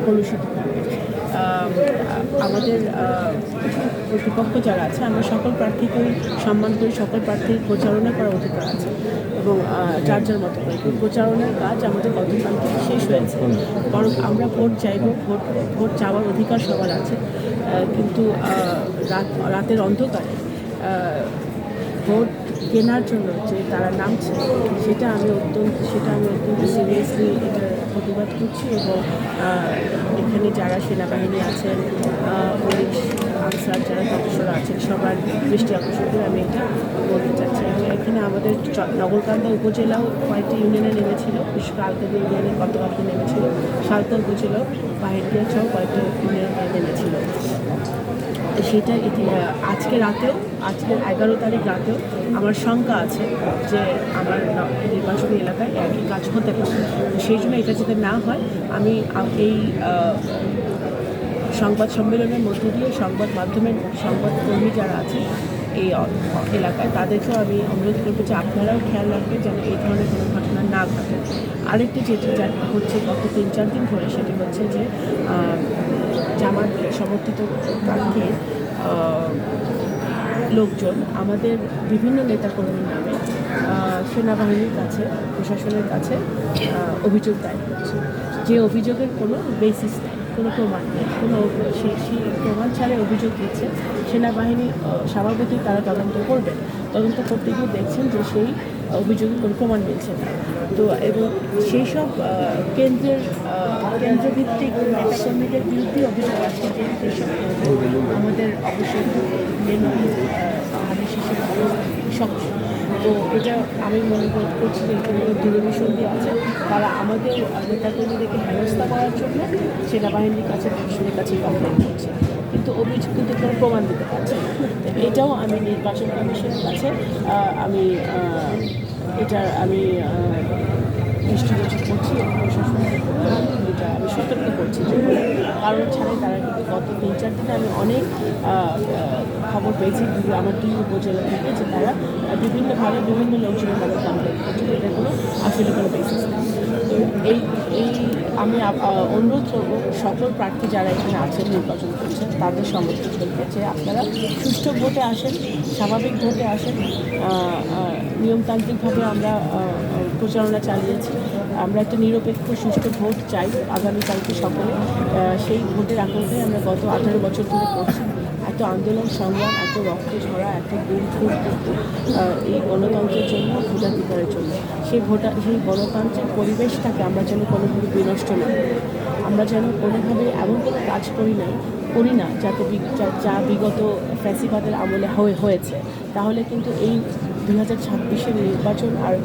কলুষিত করবে। আমাদের প্রতিপক্ষ যারা আছে আমরা সকল প্রার্থীকেই সম্মান করি, সকল প্রার্থীর প্রচারণা করার অধিকার আছে এবং যার যার মতো করে প্রচারণার কাজ আমাদের গতকালকে শেষ হয়েছে। বরং আমরা ভোট চাইব, ভোট চাওয়ার অধিকার সবার আছে, কিন্তু রাতের অন্ধকারে ভোট কেনার জন্য যে তারা নামছে সেটা আমি অত্যন্ত সিরিয়াসলি এটার প্রতিবাদ করছি। এবং এখানে যারা সেনাবাহিনী আছেন, পুলিশ, আনসার যারা সদস্যরা আছেন সবার দৃষ্টি আকর্ষণ করে আমি এটা বলতে চাচ্ছি। এবং এখানে আমাদের নগরকান্দা উপজেলাও কয়েকটি ইউনিয়নে নেমেছিল, বিশেষ করে আলকাদি ইউনিয়নে গতকালকে নেমেছিল, সালতা উপজেলাও বাহিরিয়া সহ কয়েকটি ইউনিয়নে নেমেছিল। সেটা আজকে 11 তারিখ রাতেও আমার শঙ্কা আছে যে আমার নির্বাচনী এলাকায় একই কাজ হতে পারে। সেই জন্য এটা যাতে না হয় আমি এই সংবাদ সম্মেলনের মধ্য দিয়ে সংবাদ মাধ্যমের সংবাদকর্মী যারা আছে এই এলাকায় তাদেরকেও আমি অনুরোধ করবো যে আপনারাও খেয়াল রাখবেন যেন এই ধরনের কোনো ঘটনা না ঘটে। আরেকটি যেটা হচ্ছে গত 3-4 দিন ধরে সেটি হচ্ছে যে জামাত সমর্থিত প্রার্থীর লোকজন আমাদের বিভিন্ন নেতাকর্মীর নামে সেনাবাহিনীর কাছে, প্রশাসনের কাছে অভিযোগ দায়ের করছে, যে অভিযোগের কোনো বেসিস নেই, কোনো প্রমাণ নেই, সেই প্রমাণ ছাড়া অভিযোগ দিচ্ছে। সেনাবাহিনী স্বাভাবিকই তারা তদন্ত করবে, তদন্ত করতে গিয়ে দেখছেন যে সেই অভিযোগের কোনো প্রমাণ মিলছে না। তো এবং সেই সব কেন্দ্রভিত্তিক নেতাকর্মীদের বিরুদ্ধে অভিযোগ আসছে যে যেসব আমাদের অবশ্যই শক্ত। তো এটা আমি মনে করছি যে এখানে দূরভিসন্ধি আছে, তারা আমাদের নেতাকর্মীদেরকে হেনস্থা করার জন্য সেনাবাহিনীর কাছে, প্রশাসনের কাছে কমপ্লেন করছে, কিন্তু অভিযোগ কিন্তু কোনো প্রমাণ দিতে পারছে না। এটাও আমি নির্বাচন কমিশনের কাছে আমি দৃষ্টিগোচর করছি এবং প্রশাসনের এটা আমি সতর্ক করছি যে কারণ ছাড়াই তারা কিন্তু গত 3-4 দিনে আমি অনেক খবর পেয়েছি আমার 2 উপজেলা থেকে যে তারা বিভিন্নভাবে বিভিন্ন লোকজনের নামে কমপ্লেন করছে, এটা কোনো আসলে কোনো বেসিস নেই। তো আমি অনুরোধ করব সকল প্রার্থী যারা এখানে আছেন নির্বাচন করছেন তাদের সমর্থন করতে যে আপনারা সুষ্ঠু ভোটে আসেন, স্বাভাবিক ভোটে আসেন। নিয়মতান্ত্রিকভাবে আমরা প্রচারণা চালিয়েছি, আমরা একটা নিরপেক্ষ সুষ্ঠু ভোট চাই আগামীকালকে সকলে। সেই ভোটের আকাঙ্ক্ষায় আমরা গত 18 বছর ধরে করছি, এত আন্দোলন সংগ্রাম, এত রক্ত ঝরা, এত গুম খুন করতে এই গণতন্ত্রের জন্য, ভোটাধিকারের জন্য। সেই গণতান্ত্রিক পরিবেশটাকে আমরা যেন কোনোভাবে বিনষ্ট না করি, আমরা যেন কোনোভাবে এমন কোনো কাজ করি না যাতে যা বিগত ফ্যাসিবাদের আমলে হয়েছে। তাহলে কিন্তু এই 2026-এর নির্বাচন আর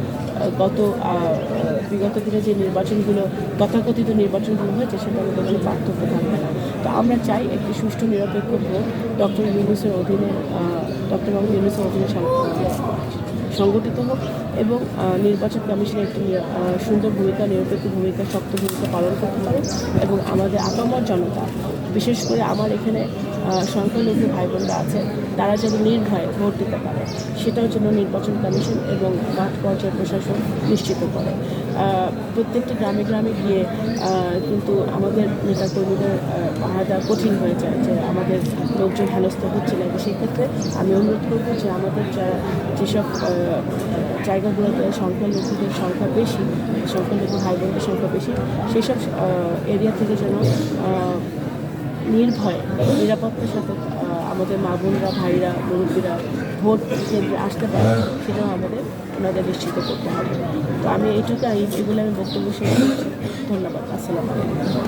বিগত দিনে যে নির্বাচনগুলো, তথাকথিত নির্বাচনগুলো হয়েছে সেটার মধ্যে কোনো পার্থক্য থাকবে না। তো আমরা চাই একটি সুষ্ঠু নিরপেক্ষ ভোট ডক্টর মোহাম্মদ ইউনূসের অধীনে সংগঠিত হোক এবং নির্বাচন কমিশনের একটি সুন্দর ভূমিকা, নিরপেক্ষ ভূমিকা, শক্ত ভূমিকা পালন করতে পারে এবং আমাদের আপামর জনতা, বিশেষ করে আমার এখানে সংখ্যালঘু ভাই বোনরা আছে, তারা যেন নির্ভয়ে ভোট দিতে পারে সেটাও যেন নির্বাচন কমিশন এবং মাঠ পর্যায়ের প্রশাসন নিশ্চিত করে। প্রত্যেকটা গ্রামে গ্রামে গিয়ে কিন্তু আমাদের নেতাকর্মীদের পাহারা দেওয়া কঠিন হয়ে যায় যে আমাদের লোকজন হেনস্থা হচ্ছে না। সেক্ষেত্রে আমি অনুরোধ করব যে আমাদের যেসব জায়গাগুলোতে সংখ্যালঘুদের সংখ্যা বেশি, সংখ্যালঘু ভাই বোনদের সংখ্যা বেশি, সেসব এরিয়া থেকে যেন নির্ভয়ে নিরাপত্তার সাথে আমাদের মা বোনরা, ভাইরা, মুরব্বীরা ভোট কেন্দ্রে আসতে পারে সেটাও ওনাদের নিশ্চিত করতে হবে। তো আমি এগুলো আমি বক্তব্য শেষ করছি। ধন্যবাদ। আসসালামু আলাইকুম।